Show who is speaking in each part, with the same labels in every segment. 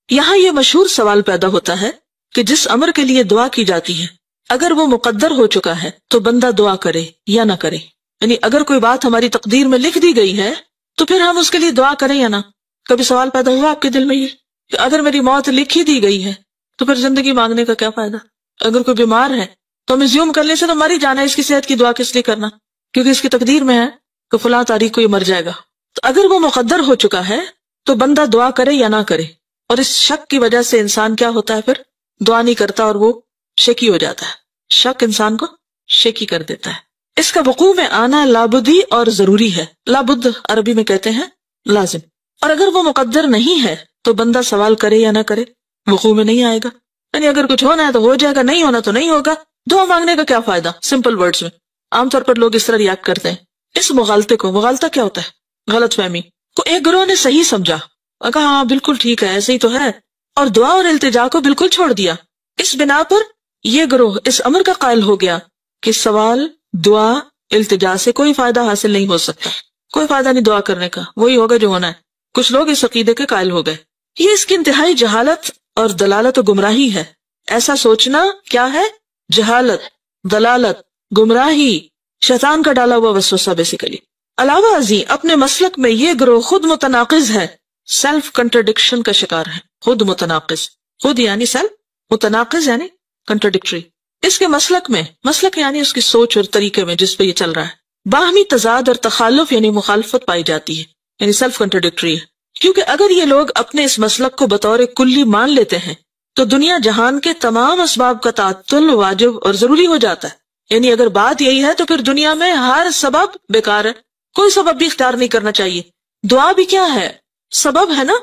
Speaker 1: یہاں یہ مشہور سوال پیدا ہوتا ہے کہ جس امر کے لیے دعا کی جاتی ہے اگر وہ مقدر ہو چکا ہے تو بندہ دعا کرے یا نہ کرے. یعنی اگر کوئی بات ہماری تقدیر میں لکھ دی گئی ہے تو پھر ہم اس کے لیے دعا کریں یا نہ. کبھی سوال پیدا ہوا آپ کے دل میں یہ کہ اگر میری موت لکھ ہی دی گئی ہے تو پھر زندگی مانگنے کا کیا فائدہ؟ اگر کوئی بیمار ہے تو ہم زیوم کرنے سے تو مر ہی جانا ہے، اس کی صحت کی دعا کس لیے کرنا؟ کیونکہ اس کی تقدیر میں ہے کہ فلاں تاریخ کو یہ مر جائے گا. تو اگر وہ مقدر ہو چکا ہے تو بندہ دعا کرے یا نہ کرے. اور اس شک کی وجہ سے انسان کیا ہوتا ہے، پھر دعا نہیں کرتا اور وہ شکی ہو جاتا ہے. شک انسان کو شکی کر دیتا ہے. اس کا وقوع میں آنا لابدی اور ضروری ہے. لابد عربی میں کہتے ہیں لازم. اور اگر وہ مقدر نہیں ہے تو بندہ سوال کرے یا نہ کرے وقوع میں نہیں آئے گا. یعنی اگر کچھ ہونا ہے تو ہو جائے گا، نہیں ہونا تو نہیں ہوگا. دعا مانگنے کا کیا فائدہ؟ سمپل ورڈز میں عام طور پر لوگ اس طرح ریاکٹ کرتے ہیں. اس مغالطے کو، مغالطہ کیا ہوتا ہے؟ غلط فہمی کو ایک گروہ نے صحیح سمجھا، کہا ہاں بالکل ٹھیک ہے ایسے ہی تو ہے، اور دعا اور التجا کو بالکل چھوڑ دیا. اس بنا پر یہ گروہ اس امر کا قائل ہو گیا کہ سوال، دعا، التجا سے کوئی فائدہ حاصل نہیں ہو سکتا، کوئی فائدہ نہیں دعا کرنے کا، وہی ہوگا جو ہونا ہے. کچھ لوگ اس عقیدے کے قائل ہو گئے. یہ اس کی انتہائی جہالت اور دلالت و گمراہی ہے. ایسا سوچنا کیا ہے؟ جہالت، دلالت، گمراہی، شیطان کا ڈالا ہوا وسوسہ بیسیکلی. علاوہ ازیں اپنے مسلک میں یہ گروہ خود متناقض ہے، سیلف کنٹرڈکشن کا شکار ہے. خود متناقض، خود یعنی سیلف، متناقض یعنی کنٹرڈکٹری. اس کے مسلک یعنی اس کی سوچ اور طریقے میں جس پہ یہ چل رہا ہے باہمی تضاد اور تخالف یعنی مخالفت پائی جاتی ہے، یعنی سیلف کنٹرڈکٹری ہے. کیونکہ اگر یہ لوگ اپنے اس مسلک کو بطور کلی مان لیتے ہیں تو دنیا جہان کے تمام اسباب کا تعطل واجب اور ضروری ہو جاتا ہے. یعنی اگر بات یہی ہے تو پھر دنیا میں ہر سبب بیکار ہے، کوئی سبب بھی اختیار نہیں کرنا چاہیے. دعا بھی کیا ہے؟ سبب ہے نا،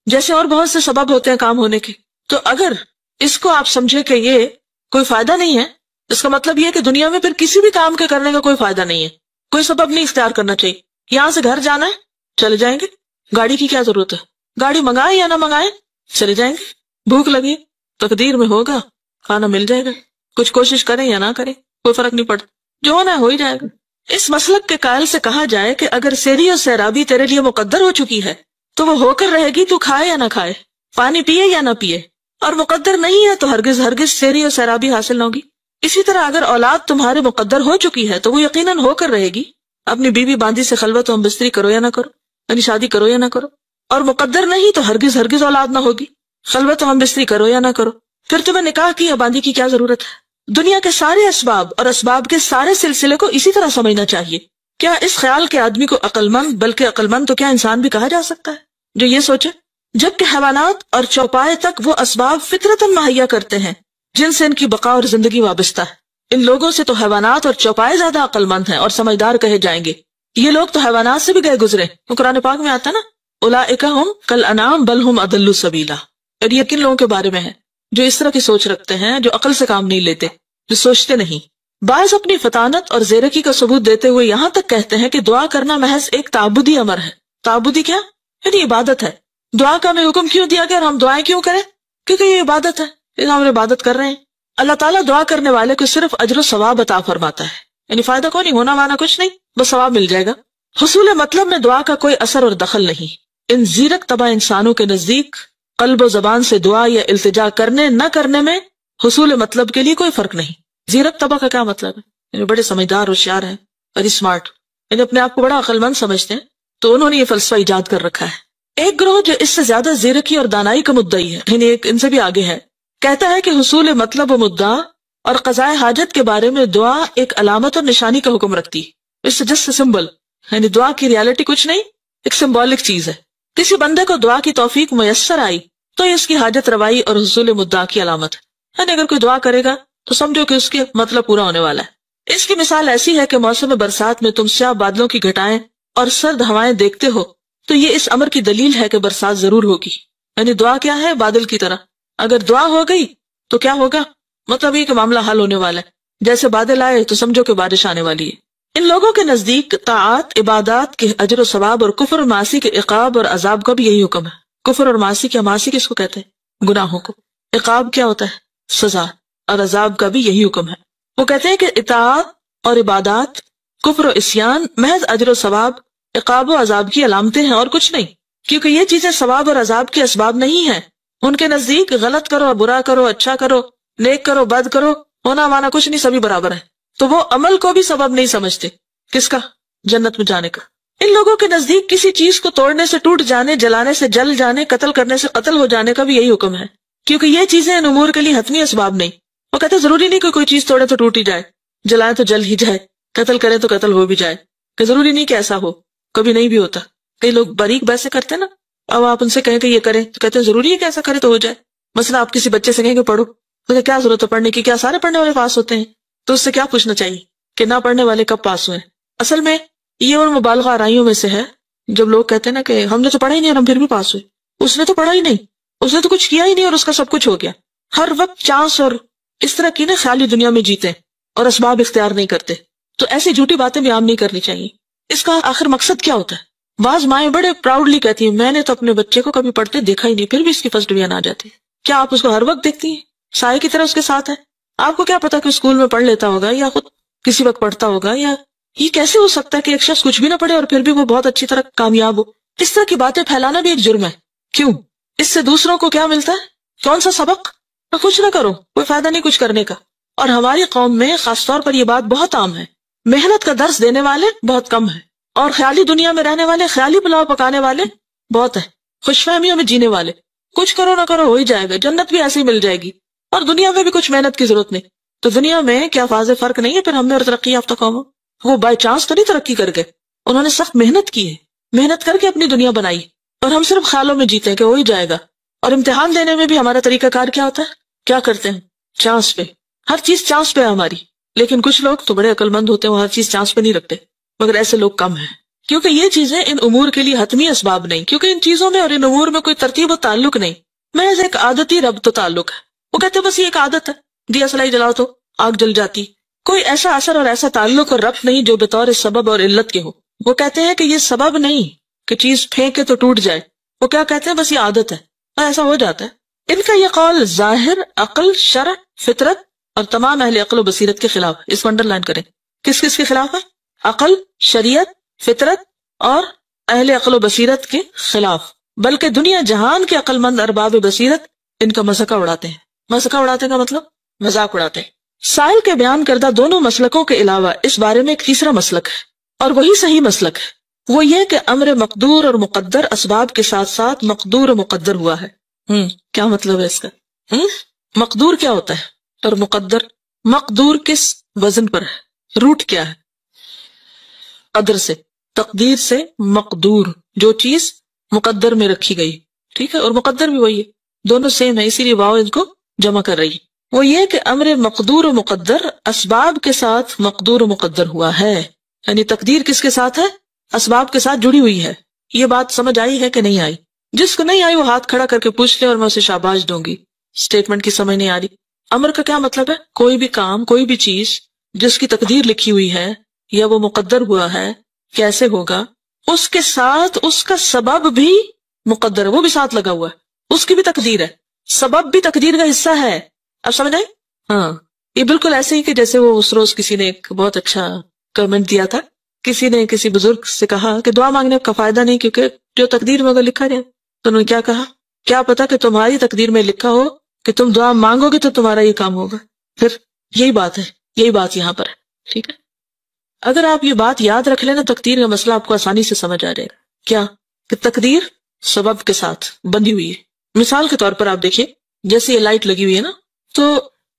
Speaker 1: جیسے اور بہت سے سبب ہوتے ہیں کام ہونے کے. تو اگر اس کو آپ سمجھے کہ یہ کوئی فائدہ نہیں ہے، اس کا مطلب یہ ہے کہ دنیا میں پھر کسی بھی کام کے کرنے کا کوئی فائدہ نہیں ہے، کوئی سبب نہیں اختیار کرنا چاہیے. یہاں سے گھر جانا ہے چلے جائیں گے، گاڑی کی کیا ضرورت ہے؟ گاڑی منگائیں یا نہ منگائیں چلے جائیں گے. بھوک لگی تقدیر میں ہوگا، کھانا مل جائے گا. کچھ کوشش کریں یا نہ کریں کوئی فرق نہیں پڑتا، جو ہونا ہے ہو ہی جائے گا. اس مسلک کے قائل سے کہا جائے کہ اگر سیری اور سیرابی تیرے لیے مقدر ہو چکی ہے تو وہ ہو کر رہے گی، تو کھائے یا نہ کھائے، پانی پیے یا نہ پیے. اور مقدر نہیں ہے تو ہرگز سیری اور سیرابی حاصل نہ ہوگی. اسی طرح اگر اولاد تمہارے مقدر ہو چکی ہے تو وہ یقیناً ہو کر رہے گی. اپنی بیوی باندھی سے خلوت و ہم بستری کرو یا نہ کرو، یعنی شادی کرو یا نہ کرو. اور مقدر نہیں تو ہرگز اولاد نہ ہوگی، خلوت و ہم بستری کرو یا نہ کرو. پھر تمہیں نکاح کی یا باندھی کی کیا ضرورت ہے؟ دنیا کے سارے اسباب اور اسباب کے سارے سلسلے کو اسی طرح سمجھنا چاہیے. کیا اس خیال کے آدمی کو عقل مند، بلکہ عقل مند تو کیا انسان بھی کہا جا سکتا ہے جو یہ سوچے؟ جبکہ حیوانات اور چوپائے تک وہ اسباب فطرتاً مہیا کرتے ہیں جن سے ان کی بقا اور زندگی وابستہ ہے. ان لوگوں سے تو حیوانات اور چوپائے زیادہ عقل مند ہیں اور سمجھدار کہے جائیں گے. یہ لوگ تو حیوانات سے بھی گئے گزرے. قرآن پاک میں آتا نا اولئک ھم کالانعام بل ھم اضل سبیلا. اور یہ کن لوگوں کے بارے میں ہے؟ جو اس طرح کی سوچ رکھتے ہیں، جو عقل سے کام نہیں لیتے، جو سوچتے نہیں. بعض اپنی فطانت اور زیرکی کا ثبوت دیتے ہوئے یہاں تک کہتے ہیں کہ دعا کرنا محض ایک تعبدی امر ہے. تعبدی کیا؟ یعنی عبادت ہے. دعا کا ہمیں حکم کیوں دیا گیا اور ہم دعائیں کیوں کریں؟ کیونکہ یہ عبادت ہے، ہم عبادت کر رہے ہیں. اللہ تعالیٰ دعا کرنے والے کو صرف اجر و ثواب عطا فرماتا ہے، یعنی فائدہ کو نہیں، ہونا مانا کچھ نہیں، بس ثواب مل جائے گا. حصول مطلب میں دعا کا کوئی اثر اور دخل نہیں. ان زیرک طبع انسانوں کے نزدیک قلب و زبان سے دعا یا التجا کرنے نہ کرنے میں حصول مطلب کے لیے کوئی فرق نہیں. زیرک طبع کا کیا مطلب ہے؟ یعنی بڑے سمجھدار، ہوشیار ہیں، ویری اسمارٹ، یعنی اپنے آپ کو بڑا عقل مند سمجھتے ہیں، تو انہوں نے یہ فلسفہ ایجاد کر رکھا ہے. ایک گروہ جو اس سے زیادہ زیرکی اور دانائی کا مدعی ہے، یعنی ایک ان سے بھی آگے ہے، کہتا ہے کہ حصول مطلب و مدعا اور قضاء حاجت کے بارے میں دعا ایک علامت اور نشانی کا حکم رکھتی ہے. اس سے جسٹ سمبل، یعنی دعا کی ریالٹی کچھ نہیں، ایک سمبولک چیز ہے. کسی بندے کو دعا کی توفیق میسر آئی تو یہ اس کی حاجت روائی اور حصول مدعا کی علامت ہے. یعنی اگر کوئی دعا کرے گا تو سمجھو کہ اس کے مطلب پورا ہونے والا ہے. اس کی مثال ایسی ہے کہ موسم برسات میں تم سیاہ بادلوں کی گھٹائیں اور سرد ہوائیں دیکھتے ہو تو یہ اس امر کی دلیل ہے کہ برسات ضرور ہوگی. یعنی دعا کیا ہے؟ بادل کی طرح. اگر دعا ہو گئی تو کیا ہوگا؟ مطلب یہ کہ معاملہ حل ہونے والا ہے. جیسے بادل آئے تو سمجھو کہ بارش آنے والی ہے. ان لوگوں کے نزدیک طاعات، عبادات کے اجر و ثواب اور کفر و معاصی کے عقاب اور عذاب کا بھی یہی حکم ہے. کفر اور معاصی کیا؟ معاصی کس کو کہتے ہیں؟ گناہوں کو. عقاب کیا ہوتا ہے؟ سزا. اور عذاب کا بھی یہی حکم ہے. وہ کہتے ہیں کہ اطاعت اور عبادات، کفر و عصیان محض اجر و ثواب، عقاب و عذاب کی علامتیں ہیں اور کچھ نہیں. کیونکہ یہ چیزیں ثواب اور عذاب کے اسباب نہیں ہیں ان کے نزدیک غلط کرو، برا کرو، اچھا کرو، نیک کرو، بد کرو، ہونا مانا کچھ نہیں، سبھی برابر ہیں. تو وہ عمل کو بھی سبب نہیں سمجھتے. کس کا؟ جنت میں جانے کا. ان لوگوں کے نزدیک کسی چیز کو توڑنے سے ٹوٹ جانے، جلانے سے جل جانے، قتل کرنے سے قتل ہو جانے کا بھی یہی حکم ہے، کیونکہ یہ چیزیں ان امور کے لیے حتمی اسباب نہیں. وہ کہتے ضروری نہیں کہ کوئی چیز توڑے تو ٹوٹ ہی جائے، جلائے تو جل ہی جائے، قتل کرے تو قتل ہو بھی جائے، کہ ضروری نہیں کہ ایسا ہو. کبھی نہیں بھی ہوتا. کئی لوگ باریک بحثیں کرتے نا، اب آپ ان سے کہیں کہ یہ کریں تو کہتے ہیں ضروری ہے کہ ایسا کرے تو ہو جائے. مثلا آپ کسی بچے سے کہیں کہ پڑھو تو کیا ضرورت ہے پڑھنے کی، کیا سارے پڑھنے والے پاس ہوتے ہیں؟ تو اس سے کیا پوچھنا چاہیے کہ نہ پڑھنے والے کب پاس ہوئے. اصل میں یہ ان مبالغہ آرائیوں میں سے ہے جب لوگ کہتے ہیں نا کہ ہم نے تو پڑھا ہی نہیں اور ہم پھر بھی پاس ہوئے. اس نے تو پڑھا ہی نہیں، اس نے تو کچھ کیا ہی نہیں اور اس کا سب کچھ ہو گیا. ہر وقت چانس اور اس طرح کی نا خیالی دنیا میں جیتے اور اسباب اختیار نہیں کرتے. تو ایسی جھوٹی باتیں بھی عام نہیں کرنی چاہیے. اس کا آخر مقصد کیا ہوتا ہے؟ بعض مائیں بڑے پراؤڈلی کہتی ہیں میں نے تو اپنے بچے کو کبھی پڑھتے دیکھا ہی نہیں، پھر بھی اس کی فرسٹ ڈویژن آ جاتی ہے. کیا آپ اس کو ہر وقت دیکھتی ہیں؟ سائے کی طرح اس کے ساتھ ہے. آپ کو کیا پتا کہ اسکول میں پڑھ لیتا ہوگا یا خود کسی وقت پڑھتا ہوگا، یا یہ کیسے ہو سکتا ہے کہ ایک شخص کچھ بھی نہ پڑھے اور پھر بھی وہ بہت اچھی طرح کامیاب ہو؟ اس طرح کی باتیں پھیلانا بھی ایک جرم ہے. کیوں؟ اس سے دوسروں کو کیا ملتا ہے؟ کون سا سبق؟ کچھ نہ کرو، کوئی فائدہ نہیں کچھ کرنے کا. اور ہماری قوم میں خاص طور پر یہ بات بہت عام ہے. محنت کا درس دینے والے بہت کم ہیں، اور خیالی دنیا میں رہنے والے، خیالی پلاؤ پکانے والے بہت ہیں. خوش فہمیوں میں جینے والے، کچھ کرو نہ کرو ہو ہی جائے گا، جنت بھی ایسے ہی مل جائے گی، اور دنیا میں بھی کچھ محنت کی ضرورت نہیں. تو دنیا میں کیا واضح فرق نہیں ہے پھر ہم میں اور ترقی یافتہ قوموں؟ وہ بائی چانس تو نہیں ترقی کر گئے، انہوں نے سخت محنت کی ہے، محنت کر کے اپنی دنیا بنائی، اور ہم صرف خیالوں میں جیتے ہیں کہ ہو ہی جائے گا. اور امتحان دینے میں بھی ہمارا طریقہ کار کیا ہوتا ہے؟ کیا کرتے ہیں؟ چانس پہ. ہر چیز چانس پہ ہے ہماری. لیکن کچھ لوگ تو بڑے عقل مند ہوتے ہیں، وہ ہر چیز چانس پہ نہیں رکھتے، مگر ایسے لوگ کم ہیں. کیونکہ یہ چیزیں ان امور کے لیے حتمی اسباب نہیں، کیونکہ ان چیزوں میں اور ان امور میں کوئی ترتیب و تعلق نہیں، محض ایک عادتی ربط و تعلق ہے. وہ کہتے ہیں بس یہ ایک عادت ہے، دیا سلائی جلاؤ تو آگ جل جاتی. کوئی ایسا اثر اور ایسا تعلق اور ربط نہیں جو بطور سبب اور علت کے ہو. وہ کہتے ہیں کہ یہ سبب نہیں کہ چیز پھینکے تو ٹوٹ جائے، وہ کیا کہتے ہیں بس یہ عادت ہے، ایسا ہو جاتا ہے. ان کا یہ قول ظاہر، عقل، شرع، فطرت اور تمام اہل عقل و بصیرت کے خلاف. اس کو انڈر لائن کریں. کس کس کے خلاف ہے؟ عقل، شریعت، فطرت اور اہل عقل و بصیرت کے خلاف. بلکہ دنیا جہان کے عقل مند ارباب بصیرت ان کا مذاق اڑاتے ہیں. مذاق اڑاتے کا مطلب مذاق اڑاتے ہیں. سائل کے بیان کردہ دونوں مسلکوں کے علاوہ اس بارے میں ایک تیسرا مسلک ہے، اور وہی صحیح مسلک ہے. وہ یہ کہ امر مقدور اور مقدر اسباب کے ساتھ ساتھ مقدور و مقدر ہوا ہے. کیا مطلب ہے اس کا؟ مقدور کیا ہوتا ہے اور مقدر؟ مقدور کس وزن پر ہے؟ روٹ کیا ہے؟ قدر سے، تقدیر سے مقدور، جو چیز مقدر میں رکھی گئی. ٹھیک ہے، اور مقدر بھی وہی ہے، دونوں سیم ہے، اسی لیے واو ان کو جمع کر رہی ہے. وہ یہ کہ امر مقدور و مقدر اسباب کے ساتھ مقدور و مقدر ہوا ہے. یعنی تقدیر کس کے ساتھ ہے؟ اسباب کے ساتھ جڑی ہوئی ہے. یہ بات سمجھ آئی ہے کہ نہیں آئی؟ جس کو نہیں آئی وہ ہاتھ کھڑا کر کے پوچھ لے اور میں اسے شاباش دوں گی. اسٹیٹمنٹ کی سمجھ نہیں آ رہی. امر کا کیا مطلب ہے؟ کوئی بھی کام، کوئی بھی چیز جس کی تقدیر لکھی ہوئی ہے یا وہ مقدر ہوا ہے کیسے ہوگا، اس کے ساتھ اس کا سبب بھی مقدر ہے، وہ بھی ساتھ لگا ہوا ہے، اس کی بھی تقدیر ہے، سبب بھی تقدیر کا حصہ ہے. اب سمجھ آئے؟ ہاں، یہ بالکل ایسے ہی کہ جیسے وہ اس روز کسی نے ایک بہت اچھا کمنٹ دیا تھا. کسی نے کسی بزرگ سے کہا کہ دعا مانگنے کا فائدہ نہیں، کیونکہ جو تقدیر میں اگر لکھا جائے. تو انہوں نے کیا کہا؟ کیا پتا کہ تمہاری تقدیر میں لکھا ہو کہ تم دعا مانگو گے تو تمہارا یہ کام ہوگا. پھر یہی بات ہے، یہی بات یہاں پر ہے. ٹھیک ہے، اگر آپ یہ بات یاد رکھ لینا تقدیر کا مسئلہ آپ کو آسانی سے سمجھ آ جائے گا. کیا کہ تقدیر سبب کے ساتھ بندھی ہوئی ہے. مثال کے طور پر آپ دیکھیے، جیسے یہ لائٹ لگی ہوئی ہے نا، تو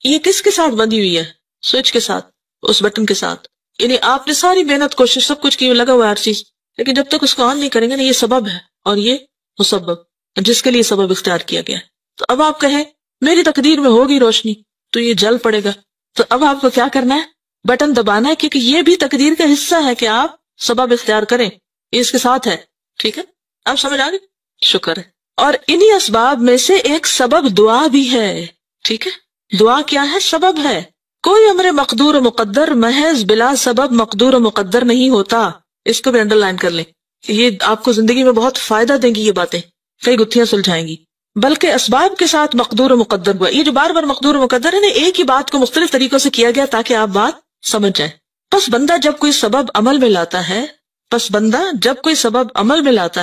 Speaker 1: یہ کس کے ساتھ بندھی ہوئی ہے؟ سوئچ کے ساتھ، اس بٹن کے ساتھ. یعنی آپ نے ساری محنت، کوشش، سب کچھ کی، لگا ہوا ہر چیز، لیکن جب تک اس کو آن نہیں کریں گے نا، یہ سبب ہے اور یہ مسبب جس کے لیے سبب اختیار کیا گیا ہے. تو اب آپ کہیں میری تقدیر میں ہوگی روشنی تو یہ جل پڑے گا، تو اب آپ کو کیا کرنا ہے؟ بٹن دبانا ہے، کیونکہ یہ بھی تقدیر کا حصہ ہے کہ آپ سبب اختیار کریں، یہ اس کے ساتھ ہے. ٹھیک ہے، اب سمجھ آ گئی؟ شکر ہے. اور انہی اسباب میں سے ایک سبب دعا بھی ہے. ٹھیک ہے، دعا کیا ہے؟ سبب ہے. کوئی امر مقدور و مقدر محض بلا سبب مقدور و مقدر نہیں ہوتا. اس کو بھی انڈر لائن کر لیں، یہ آپ کو زندگی میں بہت فائدہ دیں گی، یہ باتیں کئی گتھیاں سلجھائیں گی. بلکہ اسباب کے ساتھ مقدور و مقدر ہوا. یہ جو بار بار مقدور و مقدر ہے نا، ایک ہی بات کو مختلف طریقوں سے کیا گیا تاکہ آپ بات سمجھ جائیں. پس بندہ جب کوئی سبب عمل میں لاتا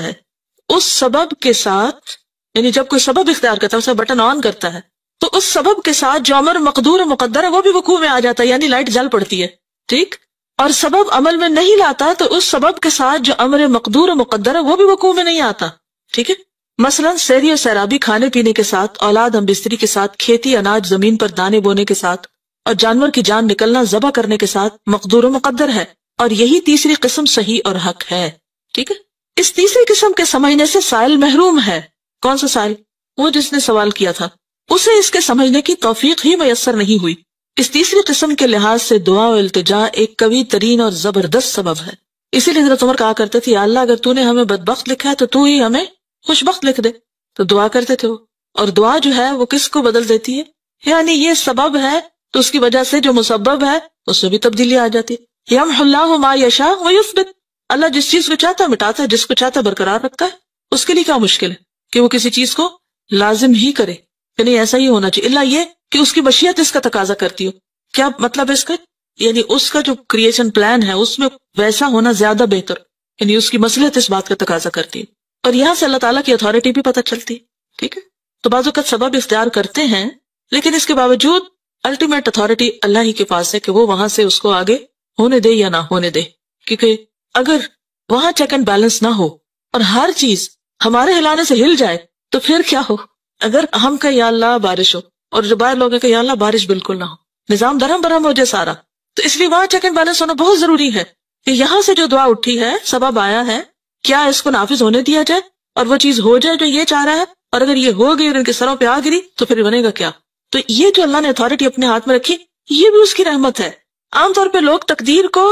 Speaker 1: ہے، اس سبب کے ساتھ یعنی جب کوئی سبب اختیار کرتا ہے، اسے بٹن آن کرتا ہے، تو اس سبب کے ساتھ جو امر مقدور و مقدر ہے وہ بھی وقوع میں آ جاتا ہے، یعنی لائٹ جل پڑتی ہے، ٹھیک. اور سبب عمل میں نہیں لاتا تو اس سبب کے ساتھ جو امر مقدور و مقدر ہے وہ بھی وقوع میں نہیں آتا، ٹھیک ہے. مثلا سیری اور سیرابی کھانے پینے کے ساتھ، اولاد ہم بستری کے ساتھ، کھیتی اناج زمین پر دانے بونے کے ساتھ، اور جانور کی جان نکلنا ذبح کرنے کے ساتھ مقدور و مقدر ہے. اور یہی تیسری قسم صحیح اور حق ہے، ٹھیک ہے. اس تیسری قسم کے سمجھنے سے سائل محروم ہے. کون سا سائل؟ وہ جس نے سوال کیا تھا، اسے اس کے سمجھنے کی توفیق ہی میسر نہیں ہوئی. اس تیسری قسم کے لحاظ سے دعا و التجا ایک قوی ترین اور زبردست سبب ہے. اسی لیے حضرت عمر کہا کرتے تھے، یا اللہ اگر تو نے ہمیں بدبخت لکھا ہے تو تو ہی ہمیں خوش بخت لکھ دے. تو دعا کرتے تھے وہ، اور دعا جو ہے وہ کس کو بدل دیتی ہے؟ یعنی یہ سبب ہے تو اس کی وجہ سے جو مسبب ہے اس میں بھی تبدیلی آ جاتی ہے. یمحو اللہ ما یشاء ویثبت، اللہ جس چیز کو چاہتا ہے مٹاتا ہے، جس کو چاہتا ہے برقرار رکھتا ہے. اس کے لیے کیا مشکل ہے کہ وہ کسی چیز کو لازم ہی کرے؟ یعنی ایسا ہی ہونا چاہیے، اللہ یہ کہ اس کی مشیت اس کا تقاضا کرتی ہو. کیا مطلب ہے اس کا؟ یعنی اس کا جو کریشن پلان ہے اس میں ویسا ہونا زیادہ بہتر، یعنی اس کی مصلحت اس بات کا تقاضا کرتی ہے. اور یہاں سے اللہ تعالیٰ کی اتھارٹی بھی پتہ چلتی ہے، ٹھیک ہے. تو بعض اوقات سبب اختیار کرتے ہیں لیکن اس کے باوجود الٹیمیٹ اتھارٹی اللہ ہی کے پاس ہے کہ وہ وہاں سے اس کو آگے ہونے دے یا نہ ہونے دے. کیونکہ اگر وہاں چیک اینڈ بیلنس نہ ہو اور ہر چیز ہمارے ہلانے سے ہل جائے تو پھر کیا ہو؟ اگر ہم کہ یا اللہ بارش ہو اور جو باہر لوگ ہیں کہ یا اللہ بارش بالکل نہ ہو، نظام درہم برہم ہو جائے سارا. تو اس لیے وہاں چیک اینڈ بیلنس ہونا بہت ضروری ہے کہ یہاں سے جو دعا اٹھی ہے، سبب آیا ہے، کیا اس کو نافذ ہونے دیا جائے اور وہ چیز ہو جائے جو یہ چاہ رہا ہے. اور اگر یہ ہو گئی اور ان کے سروں پہ آ گری تو پھر بنے گا کیا؟ تو یہ جو اللہ نے اتھارٹی اپنے ہاتھ میں رکھی یہ بھی اس کی رحمت ہے. عام طور پہ لوگ تقدیر کو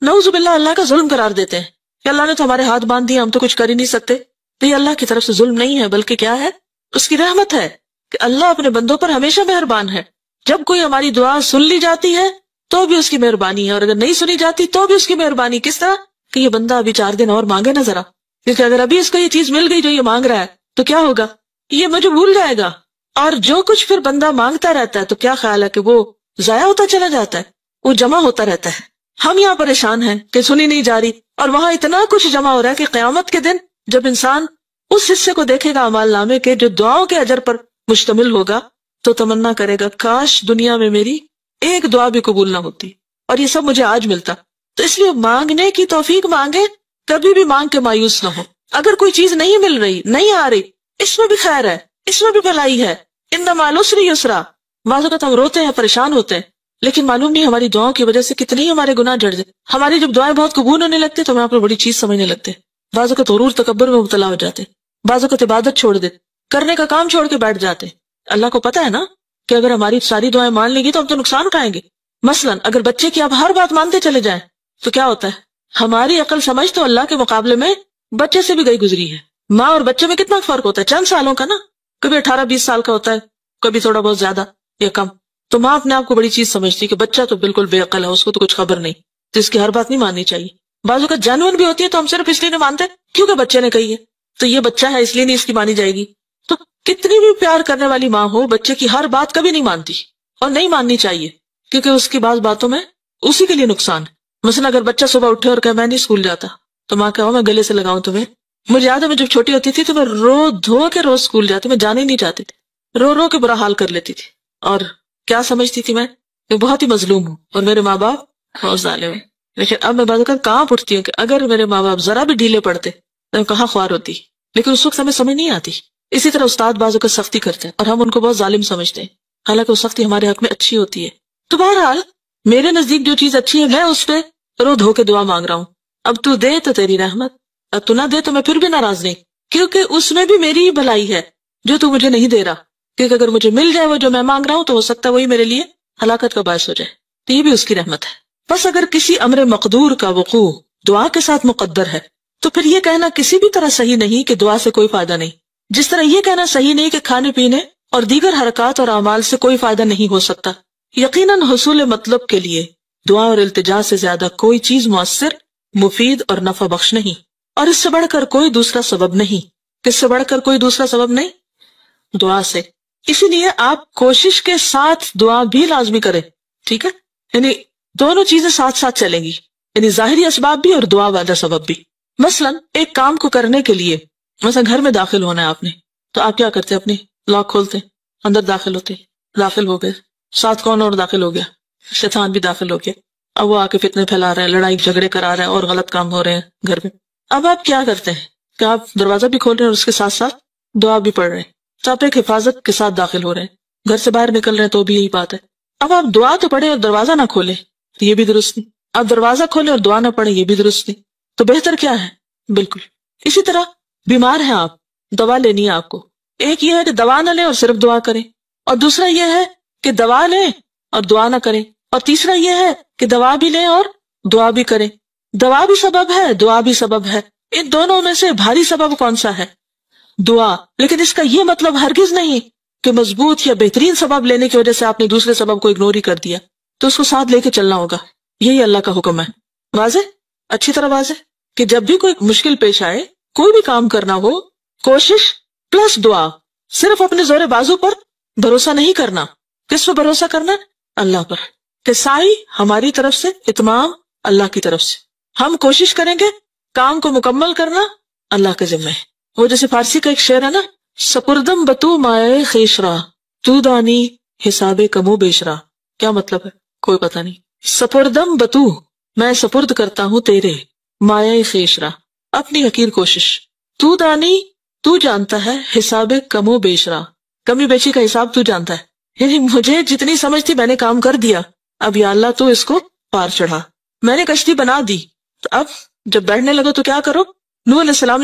Speaker 1: نعوذ باللہ اللہ کا ظلم قرار دیتے ہیں کہ اللہ نے تو ہمارے ہاتھ باندھ دیا، ہم تو کچھ کر ہی نہیں سکتے. تو یہ اللہ کی طرف سے ظلم نہیں ہے بلکہ کیا ہے؟ اس کی رحمت ہے کہ اللہ اپنے بندوں پر ہمیشہ مہربان ہے. جب کوئی ہماری دعا سن لی جاتی ہے تو بھی اس کی مہربانی ہے، اور اگر نہیں سنی جاتی تو بھی اس کی مہربانی. کس طرح کہ یہ بندہ ابھی 4 دن اور مانگے نا ذرا، کیونکہ اگر ابھی اس کو یہ چیز مل گئی جو یہ مانگ رہا ہے تو کیا ہوگا؟ یہ مجھے بھول جائے گا. اور جو کچھ پھر بندہ مانگتا رہتا ہے تو کیا خیال ہے کہ وہ ضائع ہوتا چلا جاتا ہے، وہ جمع ہوتا رہتا ہے. ہم یہاں پریشان ہیں کہ سنی نہیں جا رہی، اور وہاں اتنا کچھ جمع ہو رہا ہے کہ قیامت کے دن جب انسان اس حصے کو دیکھے گا اعمال نامے کے جو دعاؤں کے اجر پر مشتمل ہوگا تو تمنا کرے گا کاش دنیا میں میری ایک دعا بھی قبول نہ ہوتی اور یہ سب مجھے آج ملتا. تو اس لیے مانگنے کی توفیق مانگے، کبھی بھی مانگ کے مایوس نہ ہو. اگر کوئی چیز نہیں مل رہی، نہیں آ رہی، اس میں بھی خیر ہے، اس میں بھی بھلائی ہے. ان مع العسر یسرا. بعض اوقات ہم روتے ہیں، پریشان ہوتے ہیں، لیکن معلوم نہیں ہماری دعاؤں کی وجہ سے کتنے ہی ہمارے گناہ جڑ جائے. ہماری جب دعائیں بہت قبول ہونے لگتے تو ہم آپ کو بڑی چیز سمجھنے لگتے ہیں. بعض اوقات غرور تکبر میں مبتلا ہو جاتے، بعض اوقات عبادت چھوڑ دیتے، کرنے کا کام چھوڑ کے بیٹھ جاتے. اللہ کو پتا ہے نا کہ اگر ہماری ساری دعائیں مان لیں گی تو ہم تو نقصان اٹھائیں گے. مثلا اگر بچے کی آپ ہر بات مانتے چلے جائیں تو کیا ہوتا ہے؟ ہماری عقل سمجھ تو اللہ کے مقابلے میں بچے سے بھی گئی گزری ہے. ماں اور بچے میں کتنا فرق ہوتا ہے؟ چند سالوں کا نا، کبھی 18-20 سال کا ہوتا ہے، کبھی تھوڑا بہت زیادہ یا کم. تو ماں اپنے آپ کو بڑی چیز سمجھتی کہ بچہ تو بالکل بے عقل ہے، اس کو تو کچھ خبر نہیں، تو اس کی ہر بات نہیں ماننی چاہیے. بعض اوقات جانور بھی ہوتی ہے تو ہم صرف اس لیے نہیں مانتے کیونکہ بچے نے کہی ہے، تو یہ بچہ ہے اس لیے نہیں اس کی مانی جائے گی. تو کتنی بھی پیار کرنے والی ماں ہو، بچے کی ہر بات کبھی نہیں مانتی اور نہیں ماننی چاہیے کیونکہ اس کی بعض باتوں میں اسی کے لیے نقصان ہے. مثلا اگر بچہ صبح اٹھے اور کہ میں نہیں اسکول جاتا تو ماں کہو میں گلے سے لگاؤں تمہیں. مجھے یاد ہے میں جب چھوٹی ہوتی تھی تو میں رو دھو کے روز اسکول جاتی، میں جانے ہی نہیں چاہتی تھی، رو رو کے برا حال کر لیتی تھی. اور کیا سمجھتی تھی میں کہ بہت ہی مظلوم ہوں اور میرے ماں باپ بہت ظالم ہیں. لیکن اب میں بعض اوقات کہاں اٹھتی ہوں کہ اگر میرے ماں باپ ذرا بھی ڈھیلے پڑتے تو میں کہاں خوار ہوتی، لیکن اس وقت ہمیں سمجھ نہیں آتی. اسی طرح استاد بعض اوقات سختی کرتے ہیں اور ہم ان کو بہت ظالم سمجھتے ہیں، حالانکہ وہ سختی ہمارے حق میں اچھی ہوتی ہے. تو بہرحال میرے نزدیک جو چیز اچھی ہے میں اس پہ رو دھو کے دعا مانگ رہا ہوں. اب تو دے تو تیری رحمت، اب تو نہ دے تو میں پھر بھی ناراض نہیں، کیونکہ اس میں بھی میری ہی بھلائی ہے جو تو مجھے نہیں دے رہا. کیونکہ اگر مجھے مل جائے وہ جو میں مانگ رہا ہوں تو ہو سکتا ہے وہی میرے لیے ہلاکت کا باعث ہو جائے، تو یہ بھی اس کی رحمت ہے. بس اگر کسی امر مقدور کا وقوع دعا کے ساتھ مقدر ہے تو پھر یہ کہنا کسی بھی طرح صحیح نہیں کہ دعا سے کوئی فائدہ نہیں، جس طرح یہ کہنا صحیح نہیں کہ کھانے پینے اور دیگر حرکات اور اعمال سے کوئی فائدہ نہیں ہو سکتا. یقیناً حصول مطلب کے لیے دعا اور التجا سے زیادہ کوئی چیز مؤثر، مفید اور نفع بخش نہیں، اور اس سے بڑھ کر کوئی دوسرا سبب نہیں. کس سے بڑھ کر کوئی دوسرا سبب نہیں؟ دعا سے. اسی لیے آپ کوشش کے ساتھ دعا بھی لازمی کریں، ٹھیک ہے؟ یعنی دونوں چیزیں ساتھ ساتھ چلیں گی، یعنی ظاہری اسباب بھی اور دعا والا سبب بھی. مثلا ایک کام کو کرنے کے لیے، مثلا گھر میں داخل ہونا ہے آپ نے، تو آپ کیا کرتے؟ اپنی لاک کھولتے، اندر داخل ہوتے، داخل ہو گئے، ساتھ کون اور داخل ہو گیا؟ شیطان بھی داخل ہو گیا. اب وہ آ کے فتنے پھیلا رہے ہیں، لڑائی جھگڑے کرا رہے ہیں اور غلط کام ہو رہے ہیں گھر میں. اب آپ کیا کرتے ہیں کہ آپ دروازہ بھی کھول رہے ہیں اور اس کے ساتھ ساتھ دعا بھی پڑھ رہے ہیں. تو آپ ایک حفاظت کے ساتھ داخل ہو رہے ہیں، گھر سے باہر نکل رہے ہیں تو بھی یہی بات ہے. اب آپ دعا تو پڑھیں اور دروازہ نہ کھولیں تو یہ بھی درست نہیں. آپ دروازہ کھولیں اور دعا نہ پڑھیں، یہ بھی درست نہیں. تو بہتر کیا ہے؟ بالکل اسی طرح بیمار ہیں آپ، دوا لینی ہے آپ کو. ایک یہ ہے کہ دوا نہ لیں اور صرف دعا کریں، اور دوسرا یہ ہے کہ دوا لیں اور دعا نہ کریں، اور تیسرا یہ ہے کہ دوا بھی لیں اور دعا بھی کریں. دوا بھی سبب ہے، دعا بھی سبب ہے. ان دونوں میں سے بھاری سبب کون سا ہے؟ دعا. لیکن اس کا یہ مطلب ہرگز نہیں کہ مضبوط یا بہترین سبب لینے کی وجہ سے آپ نے دوسرے سبب کو اگنور ہی کر دیا. تو اس کو ساتھ لے کے چلنا ہوگا. یہی اللہ کا حکم ہے. واضح؟ اچھی طرح واضح کہ جب بھی کوئی مشکل پیش آئے، کوئی بھی کام کرنا ہو، کوشش پلس دعا. صرف اپنے زور بازو پر بھروسہ نہیں کرنا. کس پر بھروسہ کرنا؟ اللہ پر. کہ سائی ہماری طرف سے، اتمام اللہ کی طرف سے. ہم کوشش کریں گے، کام کو مکمل کرنا اللہ کے ذمہ ہے. وہ جیسے فارسی کا ایک شعر ہے نا، سپردم بتو مائے خیشرا تو دانی حساب کمو بیشرا. کیا مطلب ہے؟ کوئی پتہ نہیں. سپردم بتو، میں سپرد کرتا ہوں تیرے، مائے خیشرا، اپنی حقیر کوشش، تو دانی، تو جانتا ہے، حساب کمو بیشرا، کمی بیشی کا حساب تو جانتا ہے. یعنی مجھے جتنی سمجھ تھی میں نے کام کر دیا، اب یا اللہ تو اس کو پار چڑھا. میں نے کشتی بنا دی، تو اب جب بیٹھنے لگو تو کیا کرو؟ نوح علیہ السلام